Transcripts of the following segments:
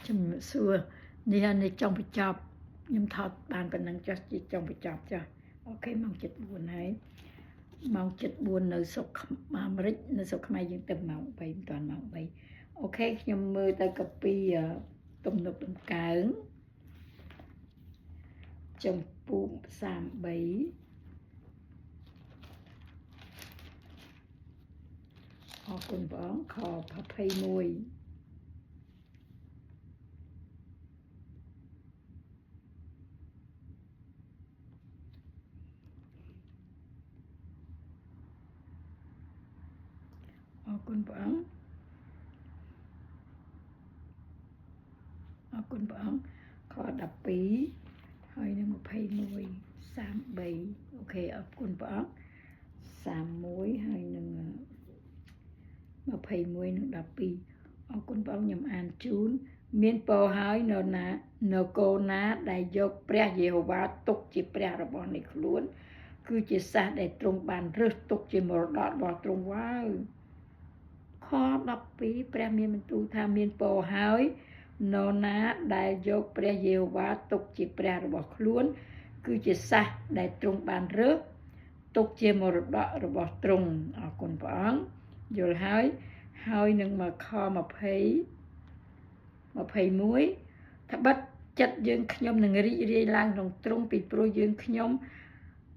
ជំរាបសួរនេះនៅចុងបញ្ចប់ខ្ញុំថតបានប៉ុណ្ណឹងចាស់ជាចុងបញ្ចប់ចាស់អូខេម៉ោង 7:04 ហើយម៉ោង 7:04 នៅស្រុកអាមេរិកនៅស្រុកខ្មែរយើងទៅម៉ោង 3 មិនទាន់ម៉ោង 3 អូខេខ្ញុំមើលទៅកាពីទំនុកដំកើងចំពោះ33អរគុណបងខ21អរគុណព្រះអង្គអរគុណព្រះអង្គខ12ហើយនឹង21 33អូខេអរគុណព្រះអង្គ31ហើយនឹង21និង12អរគុណព្រះអង្គខ្ញុំអានជូនមានពរហើយនគរណាដែលយកព្រះយេហូវ៉ាទុកជាព្រះរបស់នៃខ្លួនគឺជាសាសដែលទ្រង់បានរើសទុកជាមរតករបស់ទ្រង់ហើយ ខ12ព្រះមានបន្ទូលថាមានពរហើយនរណាដែលយកព្រះយេហូវ៉ាទុកជាព្រះរបស់ខ្លួនគឺជាសាសដែលទ្រង់បានរើសទុកជាមរតករបស់ទ្រង់អរគុណព្រះអង្គយល់ហើយនឹងមកខ21ត្បិតចិត្តយើងខ្ញុំនឹងរីករាយឡើងក្នុងទ្រង់ពីព្រោះយើងខ្ញុំ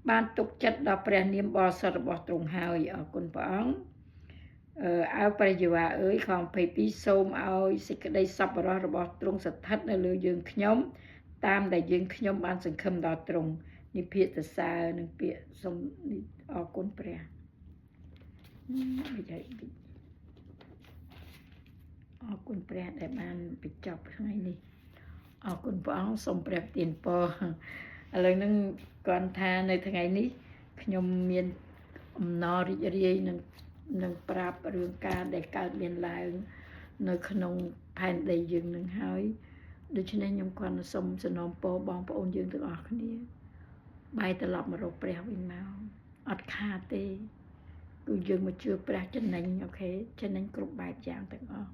បានទុកចិត្តដល់ព្រះនាមបរិសុទ្ធរបស់ទ្រង់ហើយអរគុណព្រះអង្គអើព្រះយេហូវ៉ាអើយខ22សូមឲ្យសេចក្តីសប្បុរសរបស់ទ្រង់ស្ថិតនៅលើយើងខ្ញុំតាមដែលយើងខ្ញុំបានសង្ឃឹមដល់ទ្រង់នេះពាក្យសរសើរនិងពាក្យសូមអរគុណព្រះអរគុណព្រះដែលបានបញ្ចប់ថ្ងៃនេះអរគុណព្រះអង្គសូមព្រះទានពរឥឡូវហ្នឹងគាត់ថានៅថ្ងៃនេះខ្ញុំមានអំណររីករាយនឹងប្រាប់រឿងការដែលកើតមានឡើងនៅក្នុងផែនដីយើងនឹងហើយដូច្នេះខ្ញុំគាត់សូមសំណូមពរបងប្អូនយើងទាំងអស់គ្នាបែរត្រឡប់មករកព្រះវិញមកអត់ខាតទេគឺយើងមកជឿព្រះចំណេញអូខេចំណេញគ្រប់បែបយ៉ាងទាំងអស់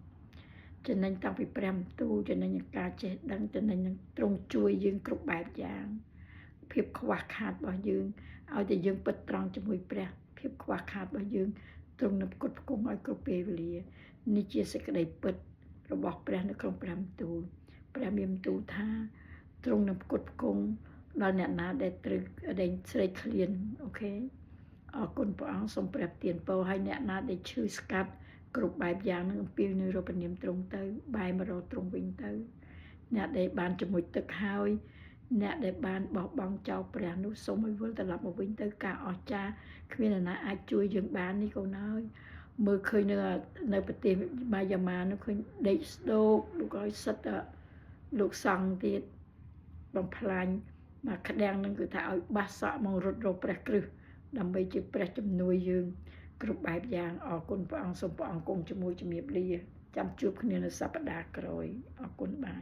ចំណេញតាំងពីព្រះបន្ទូលចំណេញការចេះដឹងចំណេញនឹងទ្រង់ជួយយើងគ្រប់បែបយ៉ាងភាពខ្វះខាតរបស់យើងឲ្យតែយើងពិតត្រង់ជាមួយព្រះភាពខ្វះខាតរបស់យើងទ្រង់នឹងផ្គត់ផ្គង់ឲ្យគ្រប់ពេលវេលានេះជាសេចក្តីពិតរបស់ព្រះនៅក្នុងព្រះបន្ទូលព្រះមានបន្ទូលថាទ្រង់នឹងផ្គត់ផ្គង់ដល់អ្នកណាដែលត្រូវដែលស្រេកឃ្លានអូខេអរគុណព្រះអង្គសូមព្រះទានពរឲ្យអ្នកណាដែលឈឺស្កាត់គ្រប់បែបយ៉ាងនឹងអំពាវនាវរកនាមទ្រង់ទៅបែរមករកទ្រង់វិញទៅអ្នកដែលបានជាមួយទឹកហើយអ្នកដែលបានបោះបង់ចោលព្រះនោះសូមឲ្យវិលត្រឡប់មកវិញទៅការអស្ចារ្យគ្មាននរណាអាចជួយយើងបាននេះកូនអើយមើលឃើញនៅប្រទេសម៉ាយ៉ាម៉ានោះឃើញដេកស្ដោកលោកឲ្យសិតលោកសង្ឃទៀតបំផ្លាញមកក្តាំងនឹងគឺថាឲ្យបាសសក់មករត់រកព្រះគ្រឹះដើម្បីជាព្រះជំនួយយើងគ្រប់បែបយ៉ាងអរគុណព្រះអង្គសូមព្រះអង្គគង់ជាមួយជំរាបលាចាំជួបគ្នានៅសប្តាហ៍ក្រោយអរគុណបាទ